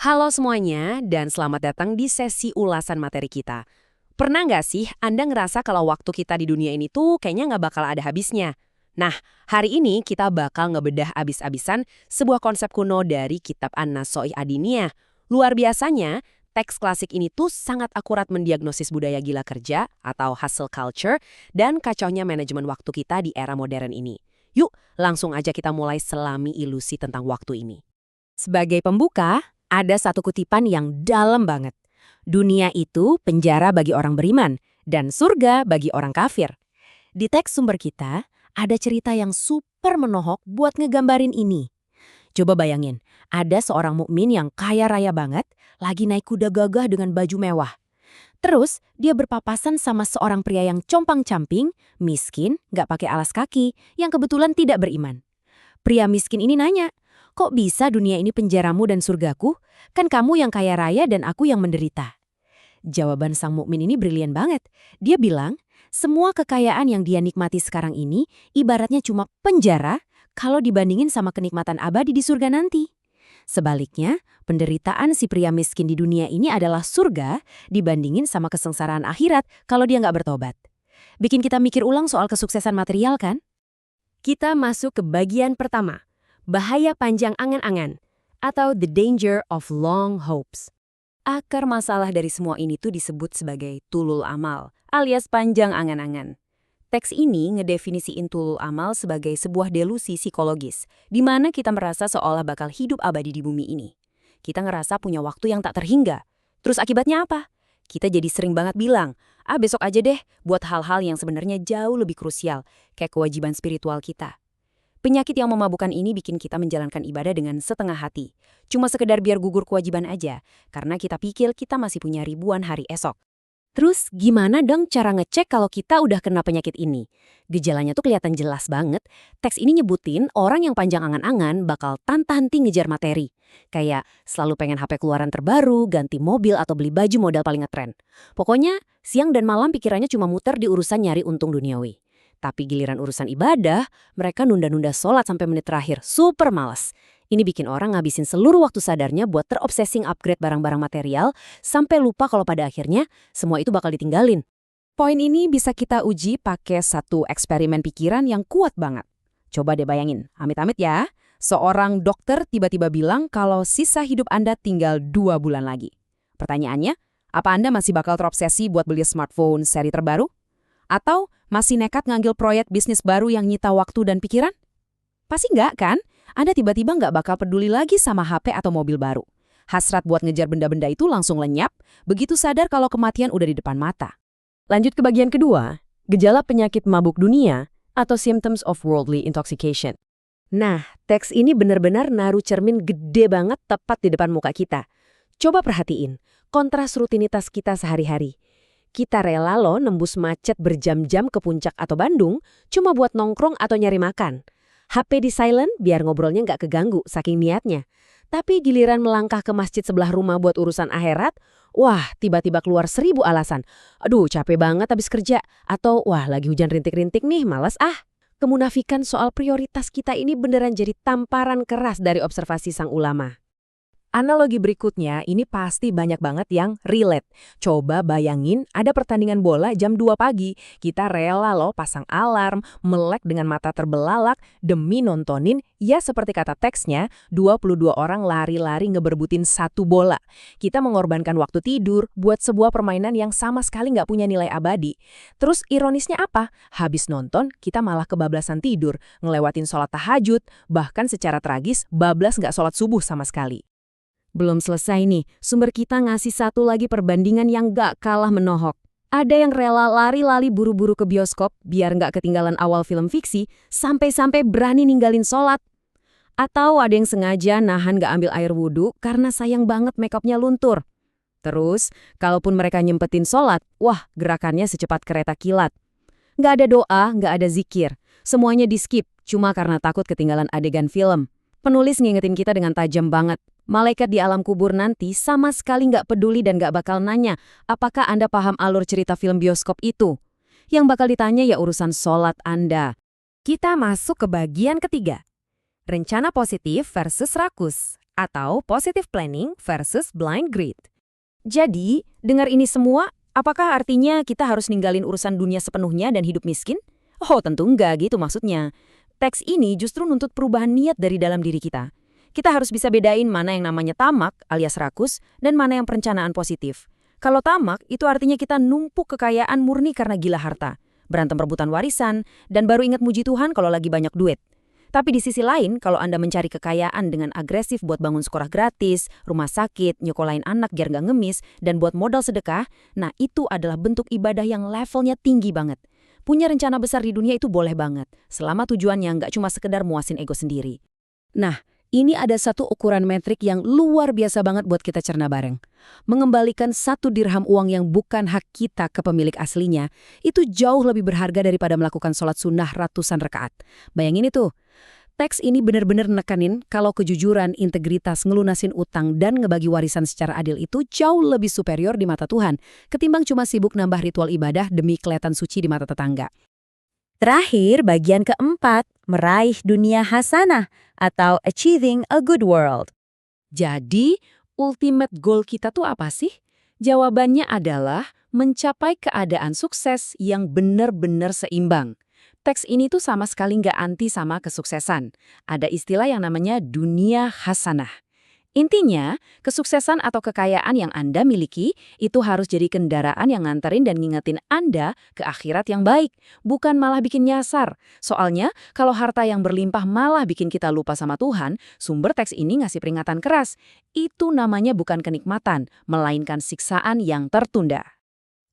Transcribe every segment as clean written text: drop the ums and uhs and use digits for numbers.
Halo semuanya, dan selamat datang di sesi ulasan materi kita. Pernah nggak sih Anda ngerasa kalau waktu kita di dunia ini tuh kayaknya nggak bakal ada habisnya? Nah, hari ini kita bakal ngebedah abis-abisan sebuah konsep kuno dari kitab An-Nasoih Adiniyah. Luar biasanya, teks klasik ini tuh sangat akurat mendiagnosis budaya gila kerja atau hustle culture dan kacaunya manajemen waktu kita di era modern ini. Yuk, langsung aja kita mulai selami ilusi tentang waktu ini. Sebagai pembuka, ada satu kutipan yang dalam banget. Dunia itu penjara bagi orang beriman, dan surga bagi orang kafir. Di teks sumber kita, ada cerita yang super menohok buat ngegambarin ini. Coba bayangin, ada seorang mukmin yang kaya raya banget, lagi naik kuda gagah dengan baju mewah. Terus, dia berpapasan sama seorang pria yang compang-camping, miskin, nggak pakai alas kaki, yang kebetulan tidak beriman. Pria miskin ini nanya, "Kok bisa dunia ini penjaramu dan surgaku? Kan kamu yang kaya raya dan aku yang menderita." Jawaban sang mukmin ini brilian banget. Dia bilang, semua kekayaan yang dia nikmati sekarang ini ibaratnya cuma penjara kalau dibandingin sama kenikmatan abadi di surga nanti. Sebaliknya, penderitaan si pria miskin di dunia ini adalah surga dibandingin sama kesengsaraan akhirat kalau dia nggak bertobat. Bikin kita mikir ulang soal kesuksesan material kan? Kita masuk ke bagian pertama. Bahaya panjang angan-angan, atau the danger of long hopes. Akar masalah dari semua ini tuh disebut sebagai tulul amal, alias panjang angan-angan. Teks ini ngedefinisiin tulul amal sebagai sebuah delusi psikologis, di mana kita merasa seolah bakal hidup abadi di bumi ini. Kita ngerasa punya waktu yang tak terhingga. Terus akibatnya apa? Kita jadi sering banget bilang, besok aja deh buat hal-hal yang sebenarnya jauh lebih krusial, kayak kewajiban spiritual kita. Penyakit yang memabukkan ini bikin kita menjalankan ibadah dengan setengah hati. Cuma sekedar biar gugur kewajiban aja, karena kita pikir kita masih punya ribuan hari esok. Terus gimana dong cara ngecek kalau kita udah kena penyakit ini? Gejalanya tuh kelihatan jelas banget. Teks ini nyebutin orang yang panjang angan-angan bakal tantang-henti ngejar materi. Kayak selalu pengen HP keluaran terbaru, ganti mobil atau beli baju modal paling ngetren. Pokoknya siang dan malam pikirannya cuma muter di urusan nyari untung duniawi. Tapi giliran urusan ibadah, mereka nunda-nunda sholat sampai menit terakhir. Super malas. Ini bikin orang ngabisin seluruh waktu sadarnya buat terobsesing upgrade barang-barang material, sampai lupa kalau pada akhirnya semua itu bakal ditinggalin. Poin ini bisa kita uji pakai satu eksperimen pikiran yang kuat banget. Coba deh bayangin, amit-amit ya, seorang dokter tiba-tiba bilang kalau sisa hidup Anda tinggal 2 bulan lagi. Pertanyaannya, apa Anda masih bakal terobsesi buat beli smartphone seri terbaru? Atau masih nekat ngambil proyek bisnis baru yang nyita waktu dan pikiran? Pasti nggak kan? Anda tiba-tiba nggak bakal peduli lagi sama HP atau mobil baru. Hasrat buat ngejar benda-benda itu langsung lenyap, begitu sadar kalau kematian udah di depan mata. Lanjut ke bagian kedua, gejala penyakit mabuk dunia atau symptoms of worldly intoxication. Nah, teks ini benar-benar naruh cermin gede banget tepat di depan muka kita. Coba perhatiin, kontras rutinitas kita sehari-hari. Kita rela loh nembus macet berjam-jam ke Puncak atau Bandung cuma buat nongkrong atau nyari makan. HP di silent biar ngobrolnya nggak keganggu saking niatnya. Tapi giliran melangkah ke masjid sebelah rumah buat urusan akhirat, wah tiba-tiba keluar 1000 alasan. Aduh capek banget habis kerja. Atau wah lagi hujan rintik-rintik nih, malas ah. Kemunafikan soal prioritas kita ini beneran jadi tamparan keras dari observasi sang ulama. Analogi berikutnya ini pasti banyak banget yang relate. Coba bayangin ada pertandingan bola jam 2 pagi. Kita rela loh pasang alarm, melek dengan mata terbelalak demi nontonin, ya seperti kata teksnya, 22 orang lari-lari ngeberbutin satu bola. Kita mengorbankan waktu tidur buat sebuah permainan yang sama sekali nggak punya nilai abadi. Terus ironisnya apa? Habis nonton, kita malah kebablasan tidur, ngelewatin sholat tahajud, bahkan secara tragis, bablas nggak sholat subuh sama sekali. Belum selesai nih, sumber kita ngasih satu lagi perbandingan yang gak kalah menohok. Ada yang rela lari-lari buru-buru ke bioskop biar gak ketinggalan awal film fiksi, sampai-sampai berani ninggalin sholat. Atau ada yang sengaja nahan gak ambil air wudhu karena sayang banget makeupnya luntur. Terus, kalaupun mereka nyempetin sholat, wah gerakannya secepat kereta kilat. Gak ada doa, gak ada zikir. Semuanya di-skip, cuma karena takut ketinggalan adegan film. Penulis ngingetin kita dengan tajam banget. Malaikat di alam kubur nanti sama sekali nggak peduli dan nggak bakal nanya, apakah Anda paham alur cerita film bioskop itu? Yang bakal ditanya ya urusan sholat Anda. Kita masuk ke bagian ketiga. Rencana positif versus rakus. atau positive planning versus blind greed. Jadi, dengar ini semua, apakah artinya kita harus ninggalin urusan dunia sepenuhnya dan hidup miskin? Oh, tentu enggak gitu maksudnya. Teks ini justru nuntut perubahan niat dari dalam diri kita. Kita harus bisa bedain mana yang namanya tamak alias rakus dan mana yang perencanaan positif. Kalau tamak, itu artinya kita numpuk kekayaan murni karena gila harta, berantem rebutan warisan, dan baru ingat muji Tuhan kalau lagi banyak duit. Tapi di sisi lain, kalau Anda mencari kekayaan dengan agresif buat bangun sekolah gratis, rumah sakit, nyokolain anak biar nggak ngemis, dan buat modal sedekah, nah itu adalah bentuk ibadah yang levelnya tinggi banget. Punya rencana besar di dunia itu boleh banget, selama tujuannya nggak cuma sekedar muasin ego sendiri. Nah, ini ada satu ukuran metrik yang luar biasa banget buat kita cerna bareng. Mengembalikan 1 dirham uang yang bukan hak kita ke pemilik aslinya, itu jauh lebih berharga daripada melakukan sholat sunnah ratusan rakaat. Bayangin itu. Teks ini benar-benar nekanin kalau kejujuran, integritas, ngelunasin utang, dan ngebagi warisan secara adil itu jauh lebih superior di mata Tuhan, ketimbang cuma sibuk nambah ritual ibadah demi kelihatan suci di mata tetangga. Terakhir, bagian keempat, meraih dunia hasanah atau achieving a good world. Jadi, ultimate goal kita tuh apa sih? Jawabannya adalah mencapai keadaan sukses yang benar-benar seimbang. Teks ini tuh sama sekali nggak anti sama kesuksesan. Ada istilah yang namanya dunia hasanah. Intinya, kesuksesan atau kekayaan yang Anda miliki itu harus jadi kendaraan yang nganterin dan ngingetin Anda ke akhirat yang baik, bukan malah bikin nyasar. Soalnya, kalau harta yang berlimpah malah bikin kita lupa sama Tuhan, sumber teks ini ngasih peringatan keras. Itu namanya bukan kenikmatan, melainkan siksaan yang tertunda.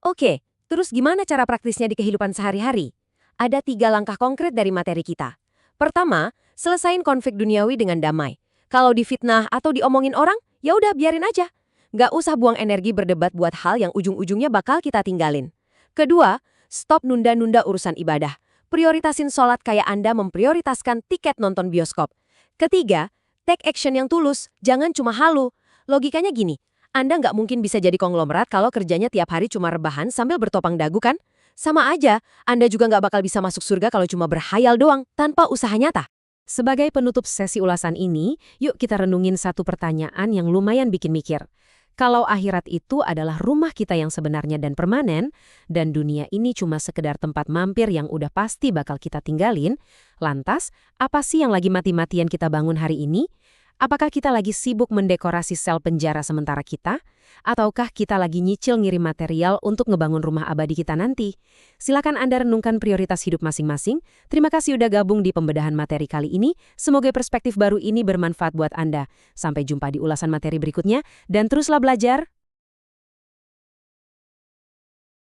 Oke, terus gimana cara praktisnya di kehidupan sehari-hari? Ada 3 langkah konkret dari materi kita. Pertama, selesain konflik duniawi dengan damai. Kalau difitnah atau diomongin orang, ya udah biarin aja. Nggak usah buang energi berdebat buat hal yang ujung-ujungnya bakal kita tinggalin. Kedua, stop nunda-nunda urusan ibadah. Prioritasin sholat kayak Anda memprioritaskan tiket nonton bioskop. Ketiga, take action yang tulus, jangan cuma halu. Logikanya gini, Anda nggak mungkin bisa jadi konglomerat kalau kerjanya tiap hari cuma rebahan sambil bertopang dagu kan? Sama aja, Anda juga nggak bakal bisa masuk surga kalau cuma berhayal doang, tanpa usaha nyata. Sebagai penutup sesi ulasan ini, yuk kita renungin satu pertanyaan yang lumayan bikin mikir. Kalau akhirat itu adalah rumah kita yang sebenarnya dan permanen, dan dunia ini cuma sekedar tempat mampir yang udah pasti bakal kita tinggalin, lantas, apa sih yang lagi mati-matian kita bangun hari ini? Apakah kita lagi sibuk mendekorasi sel penjara sementara kita? Ataukah kita lagi nyicil ngirim material untuk ngebangun rumah abadi kita nanti? Silakan Anda renungkan prioritas hidup masing-masing. Terima kasih udah gabung di pembedahan materi kali ini. Semoga perspektif baru ini bermanfaat buat Anda. Sampai jumpa di ulasan materi berikutnya, dan teruslah belajar.